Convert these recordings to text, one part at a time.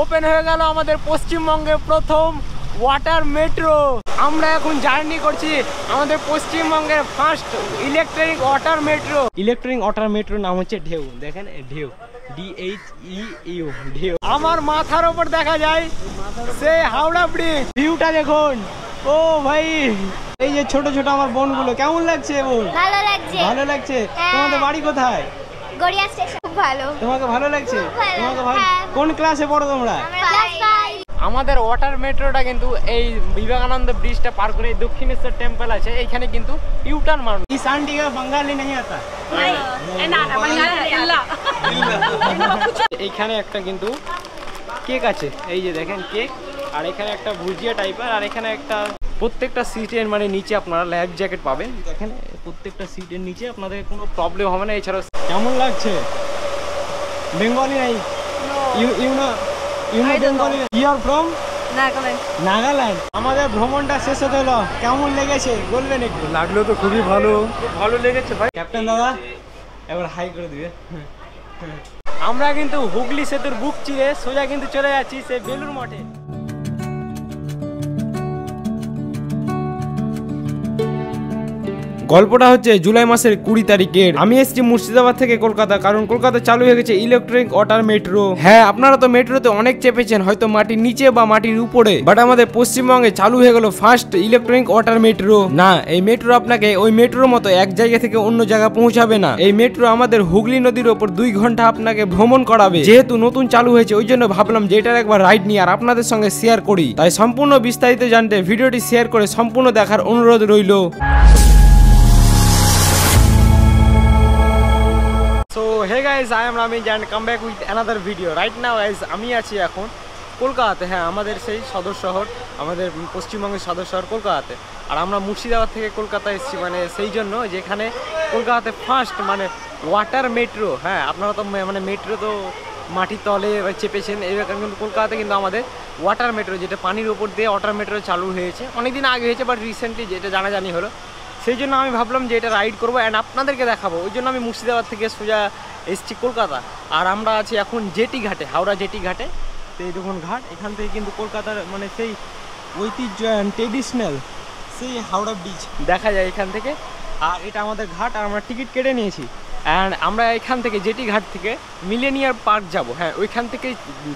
Open হয়ে গেল আমাদের পশ্চিমবঙ্গের প্রথম ওয়াটার মেট্রো। আমরা এখন জার্নি করছি আমাদের পশ্চিমবঙ্গের first electric water metro. Electric water metro নাম হচ্ছে ঢেউ। দেখেন ঢেউ, DHEU ঢেউ। আমার মাথার ওপর দেখা যায় সে হাওড়া ব্রিজ। ভিউটা দেখুন। ও ভাই, এই যে ছোট ছোট আমার বোনগুলো, কেমন লাগছে বোন? ভালো লাগছে। ভালো লাগছে। তোমাদের বাড়ি কোথায়? গড়িয়া স্টেশন। খুব ভালো। তোমাকে ভালো লাগছে? তোমাকে ভালো। হ্যাঁ। কোন ক্লাসে পড়ো তোমরা? ক্লাস 5। আমাদের ওয়াটার মেট্রোটা কিন্তু এই বিবেকানন্দ ব্রিজটা পার করে দক্ষিণেশ্বর টেম্পল আছে, এইখানে কিন্তু ইউটার্ন মারুন। ইস আন্টি का बंगाली नहीं आता। এইখানে একটা কিন্তু কেক আছে, এই যে দেখেন কেক, আর এখানে একটা ভুজিয়া টাইপের, আর এখানে একটা প্রত্যেকটা সিটের মানে নিচে আপনারা লাইফ জ্যাকেট পাবেন। দেখেন প্রত্যেকটা সিটের নিচে আপনাদের কোনো প্রবলেম হবে না। এছাড়াও কেমন লাগছে? বেঙ্গলি নাই? You know Bengali? You are from Nagaland. আমাদের ভ্রমণটা শেষ হতে হলো, কেমন লেগেছে বলবেন একটু? লাগলো তো খুবই ভালো, খুব ভালো লেগেছে ভাই। ক্যাপ্টেন দাদা এবার হাই করে দিবে। আমরা কিন্তু হুগলি সেতুর বুক চিরে সোজা কিন্তু চলে যাচ্ছি সে বেলুর মঠে। গল্পটা হচ্ছে জুলাই মাসের 20 তারিখের। আমি এসেছি মুর্শিদাবাদ থেকে কলকাতা, কারণ কলকাতা চালু হয়ে গেছে ইলেকট্রিক ওয়াটার মেট্রো। হ্যাঁ, আপনারা তো মেট্রোতে অনেক চেপেছেন, হয়তো মাটির নিচে বা মাটির উপরে, বাট আমাদের পশ্চিমবঙ্গে চালু হয়ে গেল ফার্স্ট ইলেকট্রিক ওয়াটার মেট্রো। না, এই মেট্রো আপনাকে ওই মেট্রোর মতো এক জায়গা থেকে অন্য জায়গা পৌঁছাবে না। এই মেট্রো আমাদের হুগলি নদীর ওপর 2 ঘন্টা আপনাকে ভ্রমণ করাবে। যেহেতু নতুন চালু হয়েছে ওই জন্য ভাবলাম যে এটার একবার রাইড নিয়ে আর আপনাদের সঙ্গে শেয়ার করি। তাই সম্পূর্ণ বিস্তারিত জানতে ভিডিওটি শেয়ার করে সম্পূর্ণ দেখার অনুরোধ রইল। So hey guys, I am Ramesh and come back with another video. Right now guys, আমি আছি এখন কলকাতাতে। হ্যাঁ, আমাদের সেই সদর শহর, আমাদের পশ্চিমবঙ্গের সদর শহর কলকাতাতে। আর আমরা মুর্শিদাবাদ থেকে কলকাতা এসেছি মানে সেই জন্য যেখানে কলকাতাতে ফার্স্ট মানে ওয়াটার মেট্রো। হ্যাঁ, আপনারা তো মানে মেট্রো তো মাটির তলে চেপেছেন, এরকম কিন্তু কলকাতাতে কিন্তু আমাদের ওয়াটার মেট্রো, যেটা পানির উপর দিয়ে ওয়াটার মেট্রো চালু হয়েছে। অনেকদিন আগে হয়েছে বাট রিসেন্টলি যেটা জানাজানি হলো, সেই জন্য আমি ভাবলাম যে এটা রাইড করবো অ্যান্ড আপনাদেরকে দেখাবো। ওই জন্য আমি মুর্শিদাবাদ থেকে সোজা এসেছি কলকাতা। আর আমরা আছি এখন জেটি ঘাটে, হাওড়া জেটি ঘাটে। তো এই দেখুন ঘাট, এখান থেকে কিন্তু কলকাতার মানে সেই ঐতিহ্য ট্রেডিশনাল সেই হাওড়া ব্রিজ দেখা যায় এখান থেকে। আর এটা আমাদের ঘাট, আর আমরা টিকিট কেটে নিয়েছি। অ্যান্ড আমরা এখান থেকে জেটি ঘাট থেকে মিলেনিয়াম পার্ক যাব। হ্যাঁ, ওইখান থেকে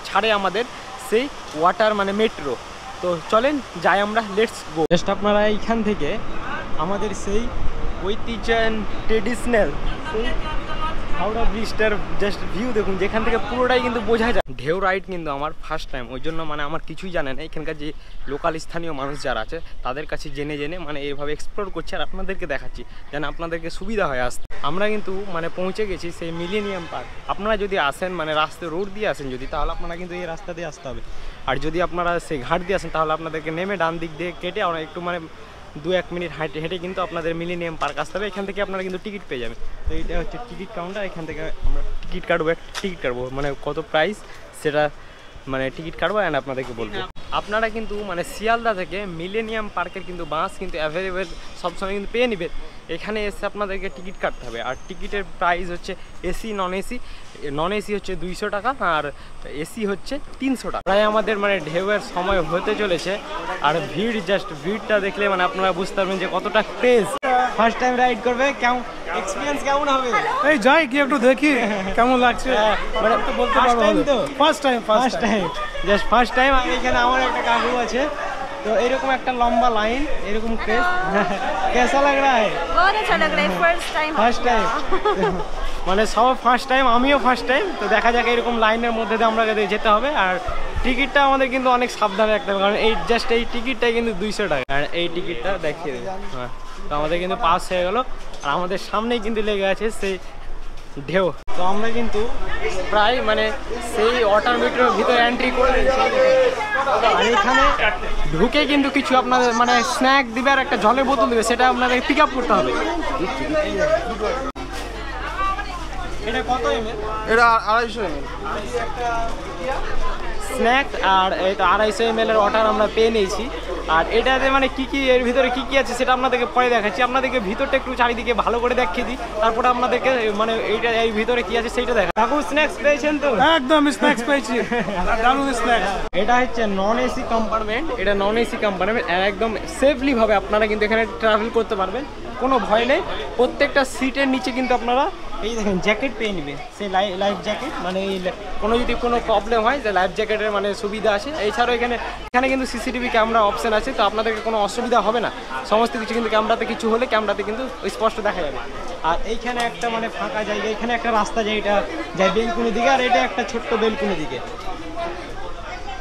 ছাড়ে আমাদের সেই ওয়াটার মানে মেট্রো। তো চলেন যাই আমরা, লেটস গো। জাস্ট আপনারা এইখান থেকে আমাদের সেই ঐতিহ্য ট্রেডিশনাল সেই হাওড়া ব্রিজটার জাস্ট ভিউ দেখুন, যেখান থেকে পুরোটাই কিন্তু বোঝা যায়। ঢেউ রাইড কিন্তু আমার ফার্স্ট টাইম, ওই জন্য মানে আমার কিছুই জানে না। এখানকার যে লোকাল স্থানীয় মানুষ যারা আছে তাদের কাছে জেনে মানে এইভাবে এক্সপ্লোর করছি আর আপনাদেরকে দেখাচ্ছি যেন আপনাদেরকে সুবিধা হয় আসতে। আমরা কিন্তু মানে পৌঁছে গেছি সেই মিলেনিয়াম পার্ক। আপনারা যদি আসেন মানে রাস্তায় রোড দিয়ে আসেন যদি, তাহলে আপনারা কিন্তু এই রাস্তা দিয়ে আসতে হবে। আর যদি আপনারা সেই ঘাট দিয়ে আসেন তাহলে আপনাদেরকে নেমে ডান দিক দিয়ে কেটে আমরা একটু মানে 2-1 মিনিট হেঁটে কিন্তু আপনাদের মিলেনিয়াম পার্ক আসতে হবে। এখান থেকে আপনারা কিন্তু টিকিট পেয়ে যাবেন। তো এটা হচ্ছে টিকিট কাউন্টার, এখান থেকে আমরা টিকিট কাটবো মানে কত প্রাইস সেটা মানে টিকিট কাটবো অ্যান্ড আপনাদেরকে বলবো। আপনারা কিন্তু মানে শিয়ালদা থেকে মিলেনিয়াম পার্কের কিন্তু বাস কিন্তু অ্যাভেলেবেল সবসময় কিন্তু পেয়ে নেবেন। এখানে এসে আপনাদেরকে টিকিট কাটতে হবে। আর টিকিটের প্রাইস হচ্ছে এসি নন এসি হচ্ছে 200 টাকা আর এসি হচ্ছে 300 টাকা। প্রায় আমাদের মানে ঢেউয়ের সময় হতে চলেছে। আর ভিড়টা দেখলে মানে আপনারা বুঝতে পারবেন যে কতটা ক্রেজ। ফার্স্ট টাইম রাইড করবে, কেমন এক্সপিরিয়েন্স কেমন হবে? এই যাই কি একটু দেখি কেমন লাগছে, মানে তো বলতে পারবো তো। First time just first time. আর এখানে আমার একটা কাকু আছে, তো এরকম একটা লম্বা লাইন, এরকম ক্রেজ। कैसा लग रहा है? बहुत अच्छा लग रहा है। ফার্স্ট টাইম মানে সব ফার্স্ট টাইম, আমিও ফার্স্ট টাইম। তো দেখা যাক এরকম লাইনের মধ্যে দিয়ে আমরা যেতে হবে। আর টিকিটটা আমাদের কিন্তু অনেক সাবধানে রাখতে হবে, কারণ এই টিকিটটাই কিন্তু 200 টাকা। আর এই টিকিটটা দেখিয়ে দেবে। হ্যাঁ, তো আমাদের কিন্তু পাস হয়ে গেল। আর আমাদের সামনেই কিন্তু লেগে আছে সেই ঢেউ। তো আমরা কিন্তু প্রায় মানে সেই ওয়াটার মেট্রোর ভিতরে এন্ট্রি করে দিয়েছি। আর এখানে ঢুকে কিন্তু কিছু আপনাদের মানে স্ন্যাক দিবে আর একটা জলের বোতল দিবে, সেটা আপনাদের পিক আপ করতে হবে। এটা কত এমএল? এটা 250 ml স্ন্যাক। আর এটা 250 ml এর ওয়াটার আমরা পেয়ে নিয়েছি। আর এটাতে মানে কি কি এর ভিতরে কি কি আছে সেটা আপনাদেরকে পরে দেখাচ্ছি। আপনাদেরকে ভিতরটা একটু চারিদিকে ভালো করে দেখিয়ে দিই, তারপরে আপনাদেরকে মানে এইটা এই ভিতরে কি আছে সেইটা দেখা। কাকু স্ন্যাক্স পেয়েছেন তো? একদম স্ন্যাক্স পেয়েছি, দারুণ স্ন্যাক্স। এটা হচ্ছে নন এসি কম্পার্টমেন্ট, এটা নন এসি কম্পার্টমেন্ট, একদম সেফলি ভাবে আপনারা কিন্তু এখানে ট্রাভেল করতে পারবেন, কোনো ভয় নেই। প্রত্যেকটা সিটের নিচে কিন্তু আপনারা এই দেখেন জ্যাকেট পেয়ে নেবে, সেই লাইফ জ্যাকেট, মানে কোনো যদি কোনো প্রবলেম হয় যে লাইফ জ্যাকেটের মানে সুবিধা আছে। এছাড়াও এখানে কিন্তু সিসিটিভি ক্যামেরা অপশন আছে, তো আপনাদেরকে কোনো অসুবিধা হবে না, সমস্ত কিছু কিন্তু ক্যামেরাতে কিছু হলে ক্যামেরাতে কিন্তু স্পষ্ট দেখা যাবে। আর এইখানে একটা মানে ফাঁকা জায়গা, এখানে একটা রাস্তা যায়, এটা যায় বেলকুনি দিকে, আর এটা একটা ছোট্ট বেলকুনি দিকে।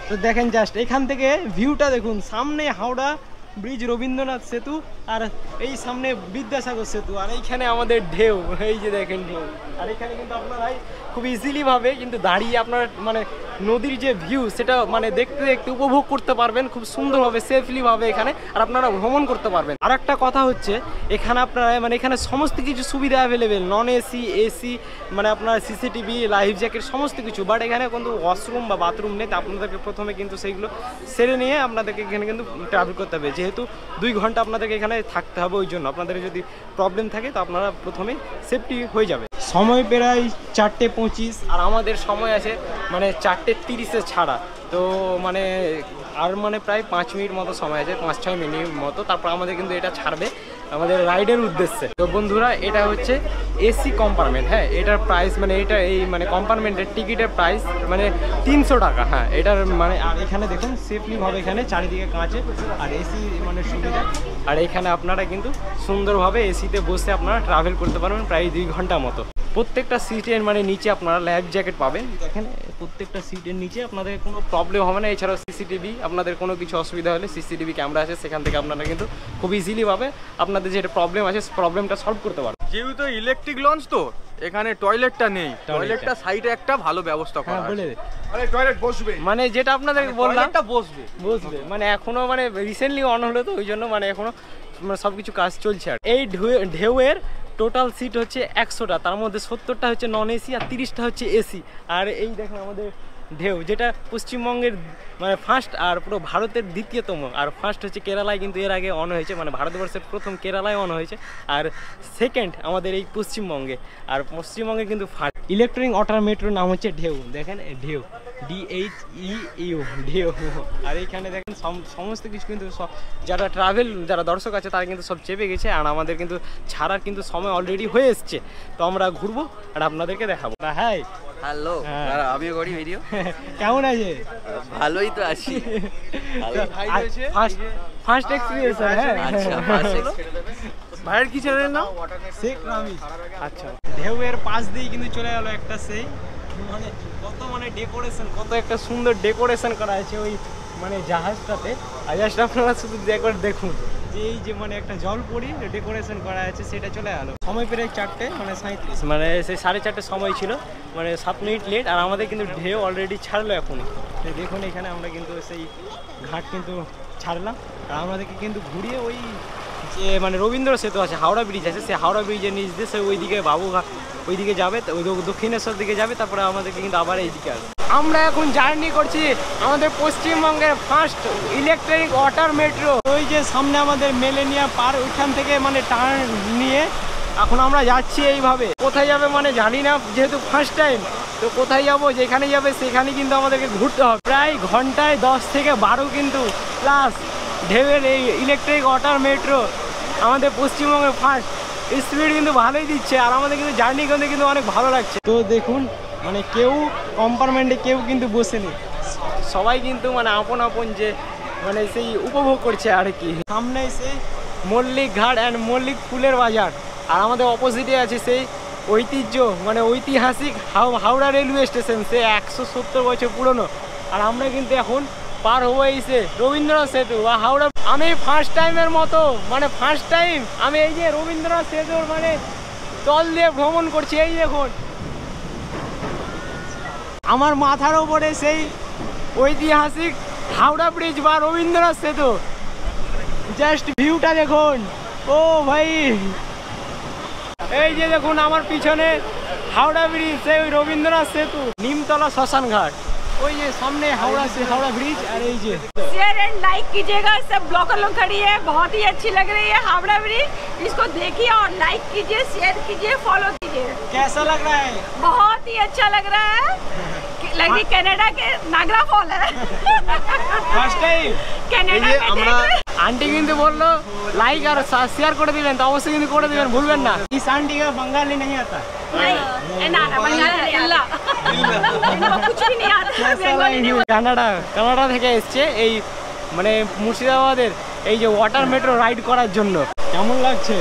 তো দেখেন জাস্ট এখান থেকে ভিউটা দেখুন, সামনে হাওড়া ব্রিজ, রবীন্দ্রনাথ সেতু, আর এই সামনে বিদ্যাসাগর সেতু, আর এইখানে আমাদের ঢেউ, এই যে দেখেন ঢেউ। আর এখানে কিন্তু আপনারাই খুব ইজিলি ভাবে কিন্তু দাঁড়িয়ে আপনার মানে নদীর যে ভিউ সেটা মানে দেখতে দেখতে উপভোগ করতে পারবেন খুব সুন্দরভাবে, সেফলি ভাবে এখানে, আর আপনারা ভ্রমণ করতে পারবেন। আর একটা কথা হচ্ছে এখানে আপনারা মানে এখানে সমস্ত কিছু সুবিধা অ্যাভেলেবেল, নন এসি, এসি, মানে আপনার সিসিটিভি, লাইফ জ্যাকেট, সমস্ত কিছু। বাট এখানে কিন্তু ওয়াশরুম বা বাথরুম নেই, আপনাদেরকে প্রথমে কিন্তু সেইগুলো সেরে নিয়ে আপনাদেরকে এখানে কিন্তু ট্রাভেল করতে হবে, যেহেতু 2 ঘন্টা আপনাদেরকে এখানে থাকতে হবে। ওই জন্য আপনাদের যদি প্রবলেম থাকে তো আপনারা প্রথমে সেফটি হয়ে যাবে। সময় প্রায় 4:25, আর আমাদের সময় আছে মানে 4:30 ছাড়া, তো মানে আর মানে প্রায় 5 মিনিট মতো সময় আছে, 5-6 মিনিট মতো, তারপর আমাদের কিন্তু এটা ছাড়বে আমাদের রাইডের উদ্দেশ্যে। তো বন্ধুরা এটা হচ্ছে এসি কম্পার্টমেন্ট, হ্যাঁ এটার প্রাইস মানে এটা এই মানে কম্পার্টমেন্টের টিকিটের প্রাইস মানে 300 টাকা, হ্যাঁ এটার মানে। আর এখানে দেখুন সেফলি ভাবে এখানে চারিদিকে কাঁচে, আর এসি মানে সুবিধা, আর এখানে আপনারা কিন্তু সুন্দরভাবে এসিতে বসে আপনারা ট্রাভেল করতে পারবেন প্রায় 2 ঘন্টা মতো। প্রত্যেকটা সিটের মানে নিচে আপনারা লাইফ জ্যাকেট পাবেন, দেখেন প্রত্যেকটা সিটের নিচে আপনাদের কোনো প্রবলেম হবে না। এছাড়াও সিসিটিভি, আপনাদের কোনো কিছু অসুবিধা হলে সিসিটিভি ক্যামেরা আছে, সেখান থেকে আপনারা কিন্তু খুব ইজিলি ভাবে আপনাদের যেটা প্রবলেম আছে প্রবলেমটা সলভ করতে পারবেন। যেহেতু ইলেকট্রিক লঞ্চ তো এখানে টয়লেটটা নেই, টয়লেটটা সাইডে একটা ভালো ব্যবস্থা করা বলে আছে। আরে টয়লেট বসবে, মানে যেটা আপনাদের বললাম টয়লেটটা বসবে মানে এখনো মানে রিসেন্টলি অন হলো, তো ওই জন্য মানে এখনো মানে সবকিছু কাজ চলছে। আর এই ঢেউয়ের টোটাল সিট হচ্ছে 100টা, তার মধ্যে 70টা হচ্ছে নন এসি আর 30টা হচ্ছে এসি। আর এই দেখেন আমাদের ঢেউ, যেটা পশ্চিমবঙ্গের মানে ফার্স্ট আর পুরো ভারতের দ্বিতীয়তম, আর ফার্স্ট হচ্ছে কেরালায় কিন্তু এর আগে অন হয়েছে, মানে ভারতবর্ষের প্রথম কেরালায় অন হয়েছে, আর সেকেন্ড আমাদের এই পশ্চিমবঙ্গে, আর পশ্চিমবঙ্গে কিন্তু ফার্স্ট। ইলেকট্রিক ওয়াটার মেট্রোর নাম হচ্ছে ঢেউ, দেখেন ঢেউ, DHEU ঢেউ। আর এইখানে দেখেন সমস্ত কিছু কিন্তু যারা দর্শক আছে তারা কিন্তু সব চেপে গেছে, আর আমাদের কিন্তু ছাড়ার কিন্তু সময় অলরেডি হয়ে এসছে, তো আমরা ঘুরবো আর আপনাদেরকে দেখাবো। হ্যাঁ হ্যালো, আমিও করি ভিডিও। কেমন আছে? ভালোই তো আছি। ফার্স্ট এক্সপেরিয়েন্স, হ্যাঁ আচ্ছা, ভাইয়ের কি চ্যানেলের নাম? শেখ রামিজ। আচ্ছা, ঢেউয়ের পাশ দিয়ে কিন্তু চলে গেল একটা সেই মানে কত মানে ডেকোরেশন, কত একটা সুন্দর ডেকোরেশন করা আছে ওই মানে জাহাজটাতে। আর জাস্ট আপনারা শুধু একবার দেখুন যে এই যে মানে একটা জলপরি ডেকোরেশন করা আছে, সেটা চলে গেল। সময় প্রায় 4:37, মানে সেই 4:30 সময় ছিল, মানে 7 মিনিট লেট। আর আমাদের কিন্তু ঢেউ অলরেডি ছাড়লো এখন, দেখুন এখানে আমরা কিন্তু সেই ঘাট কিন্তু ছাড়লাম, আর আমাদেরকে কিন্তু ঘুরিয়ে ওই যে মানে রবীন্দ্র সেতু আছে, হাওড়া ব্রিজ আছে, সেই হাওড়া ব্রিজের নিচ দিয়ে সে ওইদিকে বাবুঘাট ওইদিকে যাবে, ওই দক্ষিণেশ্বর দিকে যাবে, তারপরে আমাদেরকে কিন্তু আবার এইদিকে আসবে। আমরা এখন জার্নি করছি আমাদের পশ্চিমবঙ্গের ফার্স্ট ইলেকট্রিক ওয়াটার মেট্রো। ওই যে সামনে আমাদের মেলেনিয়া পার, ওইখান থেকে মানে টার্ন নিয়ে এখন আমরা যাচ্ছি এইভাবে। কোথায় যাবে মানে জানি না, যেহেতু ফার্স্ট টাইম, তো কোথায় যাবো, যেখানে যাবে সেখানে কিন্তু আমাদেরকে ঘুরতে হবে। প্রায় ঘন্টায় 10 থেকে 12 কিন্তু প্লাস ঢেউয়ের এই ইলেকট্রিক ওয়াটার মেট্রো আমাদের পশ্চিমবঙ্গের ফার্স্ট, স্পিড কিন্তু ভালোই দিচ্ছে, আর আমাদের কিন্তু জার্নি করতে কিন্তু অনেক ভালো লাগছে। তো দেখুন মানে কেউ কম্পার্টমেন্টে কেউ কিন্তু বসেনি, সবাই কিন্তু মানে আপন আপন যে মানে সেই উপভোগ করছে আর কি। সামনে সেই মল্লিক ঘাট অ্যান্ড মল্লিক ফুলের বাজার, আর আমাদের অপোজিটে আছে সেই ঐতিহ্য মানে ঐতিহাসিক হাওড়া রেলওয়ে স্টেশন, সে 170 বছর পুরনো। আর আমরা কিন্তু এখন পার হবো এসে রবীন্দ্রনাথ সেতু বা হাওড়া। আমি ফার্স্ট টাইমের মতো মানে ফার্স্ট টাইম আমি এই যে রবীন্দ্রনাথ সেতুর মানে তল দিয়ে ভ্রমণ করছি। এই দেখুন আমার মাথার ওপরে সেই ঐতিহাসিক হাওড়া ব্রিজ বা রবীন্দ্রনাথ সেতু, জাস্ট ভিউটা দেখুন। ও ভাই, এই যে দেখুন আমার পিছনে হাওড়া ব্রিজ, সেই রবীন্দ্রনাথ সেতু, নিমতলা শ্মশান ঘাট। ওই যে সামনে हावड़ा ब्रिज और এই যে शेयर एंड लाइक कीजिएगा, सब ब्लॉगर लोग खड़ी है, बहुत ही अच्छी लग रही है हावड़ा ब्रिज। इसको देखिए और लाइक कीजिए, शेयर कीजिए, फॉलो कीजिए। कैसा लग रहा है? बहुत ही अच्छा लग रहा है, लग रही कनाडा के नागरा फॉल है। ফার্স্ট টাইম कनाडा में আমরা देख रहे- আন্টি কিন্তু বললো লাইক আর শেয়ার করে দিবেন, তো অবশ্যই কিন্তু করে দিবেন, ভুলবেন না। इस आंटी का बंगाली नहीं आता। नहीं ना बंगाली अल्लाह इनको कुछ भी नहीं आता, बंगाली नहीं। কানাডা থেকে এসছে এই মানে মুর্শিদাবাদের এই যে ওয়াটার মেট্রো রাইড করার জন্য। কেমন লাগছে?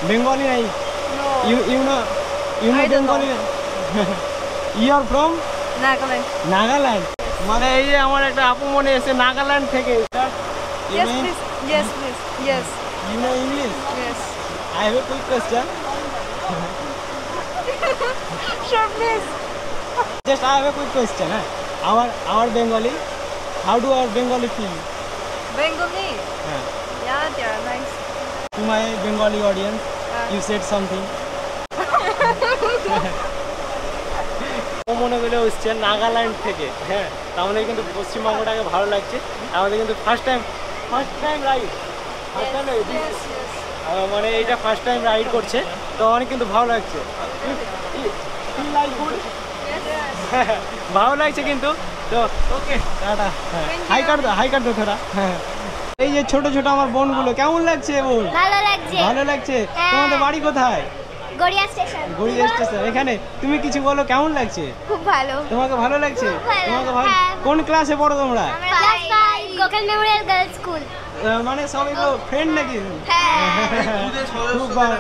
বেঙ্গলি নাই? You know Bengali? You are from Nagaland. Nagaland? মানে এই যে আমার একটা আপু মনে এসে নাগাল্যান্ড থেকে। Yes please, yes please, yes, You know English? yes. I have a quick question. Sure please. Just I have a quick question. Our Bengali. How do our Bengali feel? Bengali. Yeah. Yeah, they are nice. To my Bengali audience, you said something. ও মনে করে হচ্ছে নাগাল্যান্ড থেকে। হ্যাঁ, আমাদের কিন্তু পশ্চিমবঙ্গটাকে ভালো লাগছে। আমাদের কিন্তু ফার্স্ট টাইম রাইড, মানে এইটা ফার্স্ট টাইম রাইড করছে, তো অনেক কিন্তু ভালো লাগছে। ভালো লাগছে কিন্তু। তো ওকে টাটা। হাই কাট দো থোড়া। হ্যাঁ, এই যে ছোট ছোট আমার বোনগুলো কেমন লাগছে বোন? ভালো লাগছে। ভালো লাগছে। হ্যাঁ। তোমাদের বাড়ি কোথায়? গড়িয়া স্টেশন। গড়িয়া স্টেশন। এখানে তুমি কিছু বলো, কেমন লাগছে? খুব ভালো। তোমাকে ভালো লাগছে? খুব ভালো, তোমাকে ভালো। হ্যাঁ। কোন ক্লাসে পড়ো তোমরা? Class 5 Gokul Memorial girls school. মানে সবাই ফ্রেন্ড নাকি? হ্যাঁ। খুব ভালো।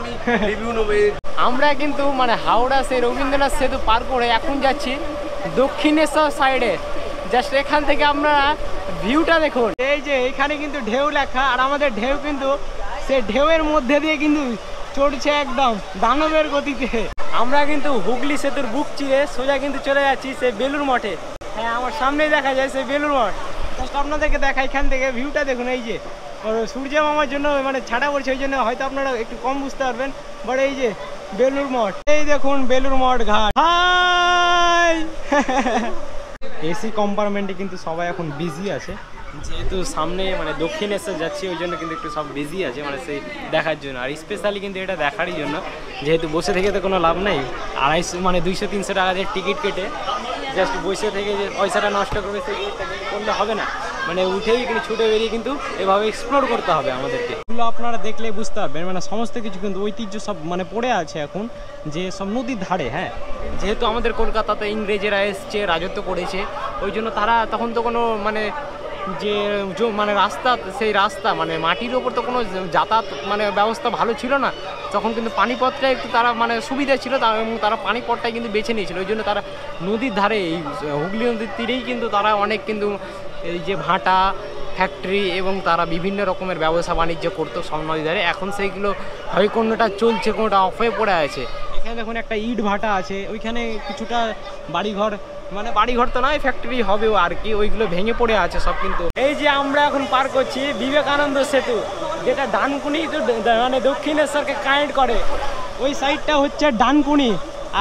আমরা কিন্তু মানে হাওড়া সে রবীন্দ্রনাথ সেতু পার করে এখন যাচ্ছি দক্ষিণেশ্বর সাইডে। জাস্ট এখান থেকে আমরা ভিউটা দেখুন। এই যে এখানে কিন্তু ঢেউ লেখা, আর আমাদের ঢেউ কিন্তু সে ঢেউয়ের মধ্যে দিয়ে কিন্তু চড়ছে একদম দানবের গতিতে। আমরা কিন্তু হুগলি সেতুর বুক চিরে সোজা কিন্তু চলে যাচ্ছি সে বেলুর মঠে। হ্যাঁ, আমার সামনেই দেখা যায় সে বেলুর মঠ। জাস্ট আপনাদেরকে দেখা, এখান থেকে ভিউটা দেখুন। এই যে সূর্য মামার জন্য মানে ছাড়া পড়ছে, ওই জন্য হয়তো আপনারা একটু কম বুঝতে পারবেন, বাট এই যে বেলুর মঠ, এই দেখুন বেলুর মঠ ঘাট। হাই এসি কম্পার্টমেন্টে কিন্তু সবাই এখন বিজি আছে, যেহেতু সামনে মানে দক্ষিণেশ্বর যাচ্ছি, ওই জন্য কিন্তু একটু সব বিজি আছে মানে সেই দেখার জন্য। আর স্পেশালি কিন্তু এটা দেখারই জন্য, যেহেতু বসে থেকে তো কোনো লাভ নেই। 250 মানে 200-300 টাকা দিয়ে টিকিট কেটে জাস্ট বসে থেকে যে পয়সাটা নষ্ট করবে সেই করলে হবে না, মানে উঠেই কিন্তু ছুটে বেরিয়ে কিন্তু এভাবে এক্সপ্লোর করতে হবে আমাদেরকে। এগুলো আপনারা দেখলে বুঝতে পারবেন, মানে সমস্ত কিছু কিন্তু ঐতিহ্য সব মানে পড়ে আছে এখন, যে সব নদীর ধারে। হ্যাঁ, যেহেতু আমাদের কলকাতাতে ইংরেজেরা এসছে, রাজত্ব করেছে, ওই জন্য তারা তখন তো কোনো মানে যে মানে রাস্তা, সেই রাস্তা মানে মাটির ওপর তো কোনো যাতায়াত মানে ব্যবস্থা ভালো ছিল না, তখন কিন্তু পানিপথটা একটু তারা মানে সুবিধা ছিল, এবং তারা পানিপথটাই কিন্তু বেছে নিয়েছিল। ওই জন্য তারা নদীর ধারে, এই হুগলি নদীর তীরেই কিন্তু তারা অনেক কিন্তু এই যে ভাটা ফ্যাক্টরি এবং তারা বিভিন্ন রকমের ব্যবসা বাণিজ্য করতো সব নদীর ধারে। এখন সেইগুলো হয় কোনোটা চলছে, কোনোটা অফ হয়ে পড়ে আছে। এখানে দেখুন একটা ইট ভাটা আছে, ওইখানে কিছুটা বাড়িঘর, মানে বাড়িঘর তো নয়, ফ্যাক্টরি হবেও আর কি, ওইগুলো ভেঙে পড়ে আছে সব। কিন্তু এই যে আমরা এখন পার করছি বিবেকানন্দ সেতু, যেটা ডানকুনি তো মানে দক্ষিণেশ্বরকে কানেক্ট করে, ওই সাইডটা হচ্ছে ডানকুনি,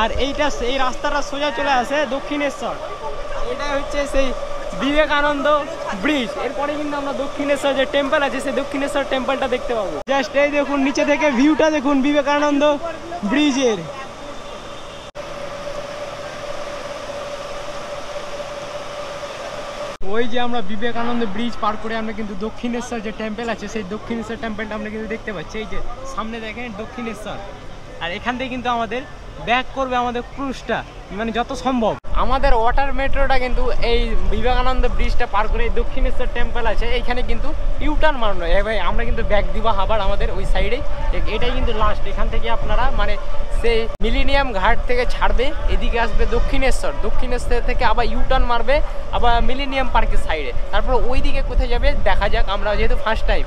আর এইটা এই রাস্তাটা সোজা চলে আসে দক্ষিণেশ্বর। এটা হচ্ছে সেই বিবেকানন্দ ব্রিজ। এরপরে কিন্তু আমরা দক্ষিণেশ্বর যে টেম্পল আছে, সেই দক্ষিণেশ্বর টেম্পলটা দেখতে পাবো। জাস্ট এই দেখুন নিচে থেকে ভিউটা দেখুন বিবেকানন্দ ব্রিজের। ওই যে আমরা বিবেকানন্দ ব্রিজ পার করে আমরা কিন্তু দক্ষিণেশ্বর যে টেম্পল আছে, সেই দক্ষিণেশ্বর টেম্পলটা আমরা কিন্তু দেখতে পাচ্ছি। এই যে সামনে দেখেন দক্ষিণেশ্বর, আর এখান থেকে কিন্তু আমাদের ব্যাক করবে আমাদের ক্রুজটা, মানে যত সম্ভব। আমাদের ওয়াটার মেট্রোটা কিন্তু এই বিবেকানন্দ ব্রিজটা পার করে দক্ষিণেশ্বর টেম্পল আছে, এইখানে কিন্তু ইউটার্ন মারনো। ভাই আমরা কিন্তু ব্যাক দিবা আবার আমাদের ওই সাইডে, এটাই কিন্তু লাস্ট। এখান থেকে আপনারা মানে সেই মিলেনিয়াম ঘাট থেকে ছাড়বে, এদিকে আসবে দক্ষিণেশ্বর, দক্ষিণেশ্বর থেকে আবার ইউটার্ন মারবে আবার মিলেনিয়াম পার্কের সাইডে, তারপর ওই দিকে কোথায় যাবে দেখা যাক, আমরা যেহেতু ফার্স্ট টাইম।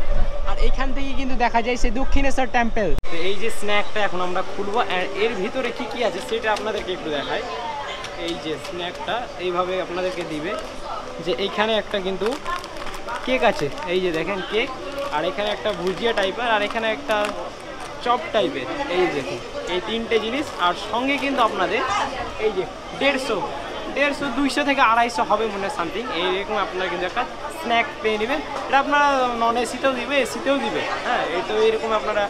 আর এইখান থেকে কিন্তু দেখা যায় সেই দক্ষিণেশ্বর টেম্পল। তো এই যে স্ন্যাকটা এখন আমরা খুলবো, এর ভিতরে কি কি আছে সেটা আপনাদেরকে একটু দেখাই। এই যে স্ন্যাকটা এইভাবে আপনাদেরকে দিবে, যে এইখানে একটা কিন্তু কেক আছে, এই যে দেখেন কেক, আর এখানে একটা ভুজিয়া টাইপের, আর এখানে একটা চপ টাইপের, এই দেখুন এই তিনটে জিনিস। আর সঙ্গে কিন্তু আপনাদের এই যে 150-200 থেকে 250 হবে মনে হয় সামথিং। এইরকম আপনারা কিন্তু একটা স্ন্যাক পেয়ে নেবেন। এটা আপনারা নন এসিতেও দিবে, এসিতেও দিবে। হ্যাঁ, এই তো এরকম আপনারা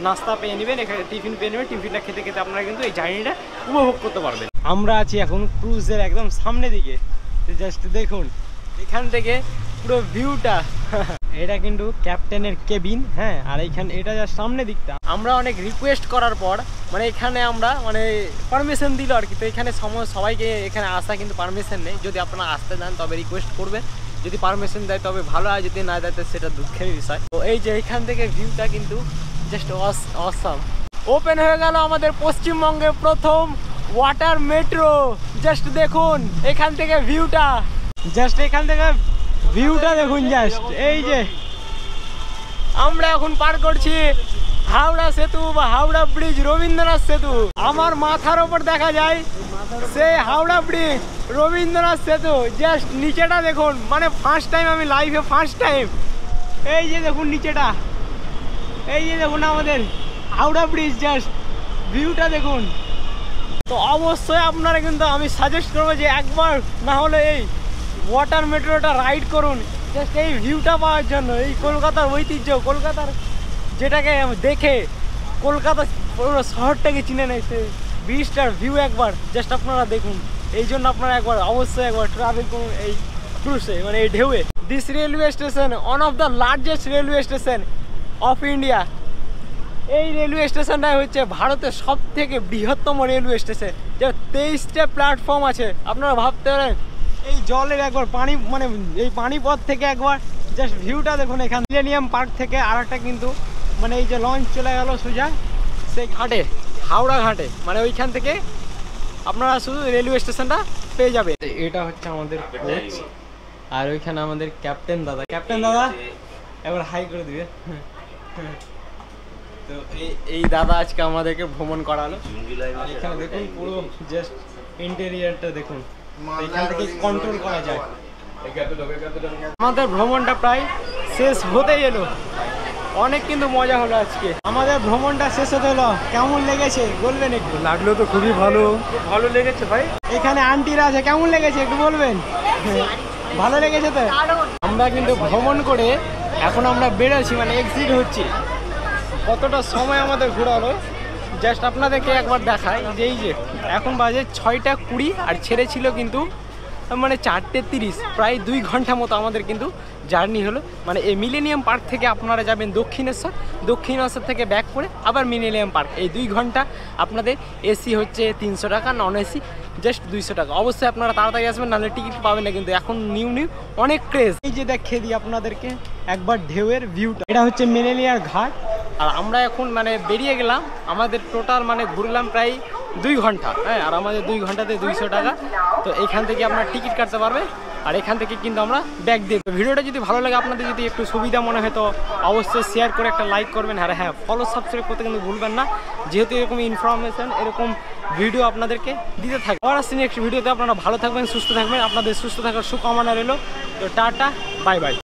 নাস্তা পেয়ে নেবেন, এখানে টিফিন পেয়ে নেবেন। টিফিনটা খেতে খেতে আপনারা কিন্তু এই জার্নিটা উপভোগ করতে পারবেন। আমরা আছি এখন ক্রুজের একদম সামনে দিকে। জাস্ট দেখুন এখান থেকে পুরো ভিউটা। এটা কিন্তু ক্যাপ্টেনের কেবিন। হ্যাঁ, আর এইখানে এটা যা সামনে দিকটা আমরা অনেক রিকোয়েস্ট করার পর মানে এখানে আমরা মানে পারমিশন দিল আর কি। তো এখানে সবাইকে এখানে আসা কিন্তু পারমিশন নেই। যদি আপনারা আসতে চান তবে রিকোয়েস্ট করবেন, যদি পারমিশন দেয় তবে ভালো, আর যদি না দেয় তো সেটা দুঃখের বিষয়। তো এই যে এখান থেকে ভিউটা কিন্তু জাস্ট অসাম। ওপেন হয়ে গেল আমাদের পশ্চিমবঙ্গের প্রথম ওয়াটার মেট্রো। জাস্ট দেখুন এখান থেকে ভিউটা, জাস্ট এখান থেকে ভিউটা দেখুন। জাস্ট এই যে আমরা এখন পার করছি হাওড়া সেতু বা হাওড়া ব্রিজ, রবীন্দ্রনাথ সেতু। আমার মাথার ওপর দেখা যায় সেই হাওড়া ব্রিজ, রবীন্দ্রনাথ সেতু। জাস্ট নিচেটা দেখুন, মানে ফার্স্ট টাইম আমি লাইফে ফার্স্ট টাইম। এই যে দেখুন নিচেটা, এই যে দেখুন আমাদের হাওড়া ব্রিজ। জাস্ট ভিউটা দেখুন। তো অবশ্যই আপনারা কিন্তু আমি সাজেস্ট করবো যে একবার না হলে এই ওয়াটার মেট্রোটা রাইড করুন, জাস্ট এই ভিউটা পাওয়ার জন্য। এই কলকাতার ঐতিহ্য, কলকাতার যেটাকে দেখে কলকাতা পুরো শহরটাকে চিনে নেয়, সে ব্রিজটার ভিউ একবার জাস্ট আপনারা দেখুন। এই জন্য আপনারা একবার অবশ্যই একবার ট্রাভেল করুন এই ক্রুজে, মানে এই ঢেউয়ে। This railway station one of the largest railway station of India. এই রেলওয়ে স্টেশনটাই হচ্ছে ভারতের সব থেকে বৃহত্তম রেলওয়ে স্টেশন, যার 23টা প্ল্যাটফর্ম আছে। আপনারা ভাবতে পারেন এই জলের একবার পানি, মানে এই পানিপথ থেকে একবার জাস্ট ভিউটা দেখুন। এখানে মিলেনিয়াম পার্ক থেকে আর একটা কিন্তু মানে এই যে লঞ্চ চলে গেল সোজা সেই ঘাটে, হাওড়া ঘাটে, মানে ওইখান থেকে আপনারা শুধু রেলওয়ে স্টেশনটা পেয়ে যাবে। এটা হচ্ছে আমাদের কোচ, আর ওইখানে আমাদের ক্যাপ্টেন দাদা। ক্যাপ্টেন দাদা একবার হাই করে দিবে। তো এই দাদা আজকে আমাদেরকে ভ্রমণ করালো। এখানে দেখুন পুরো জাস্ট ইন্টেরিয়ারটা দেখুন, এখান থেকে কন্ট্রোল করা যায়। আমাদের ভ্রমণটা প্রায় শেষ হতে এলো। অনেক কিন্তু মজা হলো আজকে। আমাদের ভ্রমণটা শেষ হতে হলো। কেমন লেগেছে বলবেন একটু? লাগলো তো খুবই ভালো, খুব ভালো লেগেছে ভাই। এখানে আন্টিরা আছে, কেমন লেগেছে একটু বলবেন? ভালো লেগেছে তো? আমরা কিন্তু ভ্রমণ করে এখন আমরা বেরোচ্ছি, মানে এক্সিট হচ্ছি। কতটা সময় আমাদের ঘোরালো জাস্ট আপনাদেরকে একবার দেখাই। যে এই যে এখন বাজে 6টা 20 আর ছেড়েছিল কিন্তু মানে 4টে 30, প্রায় 2 ঘন্টা মতো আমাদের কিন্তু জার্নি হলো। মানে এই মিলেনিয়াম পার্ক থেকে আপনারা যাবেন দক্ষিণেশ্বর, দক্ষিণেশ্বর থেকে ব্যাক করে আবার মিলেনিয়াম পার্ক। এই 2 ঘন্টা আপনাদের। এসি হচ্ছে 300 টাকা, নন এসি জাস্ট 200 টাকা। অবশ্যই আপনারা তাড়াতাড়ি আসবেন, নাহলে টিকিট পাবেন না কিন্তু। এখন নিউ অনেক ক্রেজ। এই যে দেখিয়ে দিই আপনাদেরকে একবার ঢেউয়ের ভিউটা। এটা হচ্ছে মিলেনিয়ার ঘাট, আর আমরা এখন মানে বেরিয়ে গেলাম। আমাদের টোটাল মানে ঘুরলাম প্রায় 2 ঘন্টা। হ্যাঁ, আর আমাদের 2 ঘন্টাতে 200 টাকা। তো এখান থেকে আপনারা টিকিট কাটতে পারবে, আর এখান থেকে কিন্তু আমরা ব্যাগ দিয়ে। ভিডিওটা যদি ভালো লাগে, আপনাদের যদি একটু সুবিধা মনে হয় তো অবশ্যই শেয়ার করে একটা লাইক করবেন। আর হ্যাঁ, ফলো সাবস্ক্রাইব করতে কিন্তু ভুলবেন না, যেহেতু এরকম ইনফরমেশন এরকম ভিডিও আপনাদেরকে দিতে থাকবে। আবার আসছি নেক্সট ভিডিওতে। আপনারা ভালো থাকবেন, সুস্থ থাকবেন। আপনাদের সুস্থ থাকার শুভকামনা রইল। তো টাটা, বাই বাই।